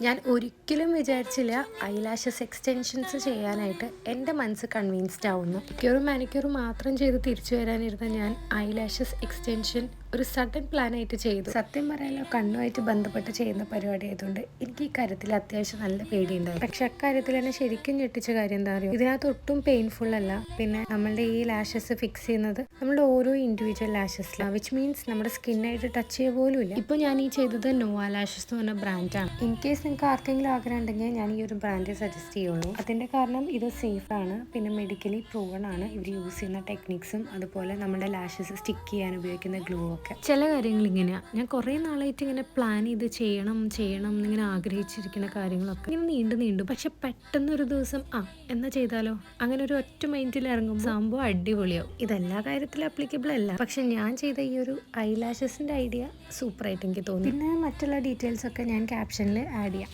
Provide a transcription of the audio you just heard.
ഞാൻ ഒരിക്കലും വിചാരിച്ചില്ല ഐലാഷസ് എക്സ്റ്റൻഷൻസ് ചെയ്യാനായിട്ട് എൻ്റെ മനസ്സ് കൺവിൻസ്ഡ് ആവുന്നു. ഒരു മാനിക്യൂർ മാത്രം ചെയ്ത് തിരിച്ചു വരാനിരുന്ന ഞാൻ ഐലാഷസ് എക്സ്റ്റൻഷൻ ഒരു സഡൻ പ്ലാനായിട്ട് ചെയ്തു. സത്യം പറയാലോ, കണ്ണുമായിട്ട് ബന്ധപ്പെട്ട് ചെയ്യുന്ന പരിപാടി ആയതുകൊണ്ട് എനിക്ക് ഈ കാര്യത്തിൽ അത്യാവശ്യം നല്ല പേടിയുണ്ടായിരുന്നു. പക്ഷെ അക്കാര്യത്തിൽ എന്നെ ശരിക്കും ഞെട്ടിച്ച കാര്യം എന്താ പറയുക, ഇതിനകത്ത് ഒട്ടും പെയിൻഫുൾ അല്ല. പിന്നെ നമ്മളുടെ ഈ ലാഷസ് ഫിക്സ് ചെയ്യുന്നത് നമ്മുടെ ഓരോ ഇൻഡിവിജ്വൽ ലാഷസിലാണ്, വിച്ച് മീൻസ് നമ്മുടെ സ്കിന്നായിട്ട് ടച്ച് ചെയ്യുക പോലും ഇല്ല. ഇപ്പോൾ ഞാൻ ഈ ചെയ്തത് നോവ ലാഷസ് എന്ന് പറഞ്ഞ ബ്രാൻഡാണ്. ഇൻ കേസ് നിങ്ങൾക്ക് ആർക്കെങ്കിലും ആഗ്രഹം ഉണ്ടെങ്കിൽ ഞാൻ ഈ ഒരു ബ്രാൻഡ് സജസ്റ്റ് ചെയ്യുള്ളൂ. അതിൻ്റെ കാരണം ഇത് സേഫാണ്, പിന്നെ മെഡിക്കലി പ്രൂവൺ ആണ് ഇവർ യൂസ് ചെയ്യുന്ന ടെക്നിക്സും, അതുപോലെ നമ്മുടെ ലാഷസ് സ്റ്റിക്ക് ചെയ്യാൻ ഉപയോഗിക്കുന്ന ഗ്ലൂ ഒക്കെ. ചില കാര്യങ്ങൾ ഇങ്ങനെയാണ്, ഞാൻ കുറേ നാളായിട്ട് ഇങ്ങനെ പ്ലാൻ ചെയ്ത് ചെയ്യണം എന്നിങ്ങനെ ആഗ്രഹിച്ചിരിക്കുന്ന കാര്യങ്ങളൊക്കെ ഇങ്ങനെ നീണ്ടു പക്ഷെ പെട്ടെന്നൊരു ദിവസം എന്നാ ചെയ്താലോ, അങ്ങനെ ഒരു ഒറ്റ മൈൻഡിൽ ഇറങ്ങുമ്പോൾ സംഭവം അടിപൊളിയാവും. ഇതെല്ലാ കാര്യത്തിലും അപ്ലിക്കബിൾ അല്ല, പക്ഷെ ഞാൻ ചെയ്ത ഈ ഒരു ഐലാഷസിൻ്റെ ഐഡിയ സൂപ്പറായിട്ട് എനിക്ക് തോന്നി. പിന്നെ മറ്റുള്ള ഡീറ്റെയിൽസ് ഒക്കെ ഞാൻ ക്യാപ്ഷനിൽ ആഡ് ചെയ്യാം.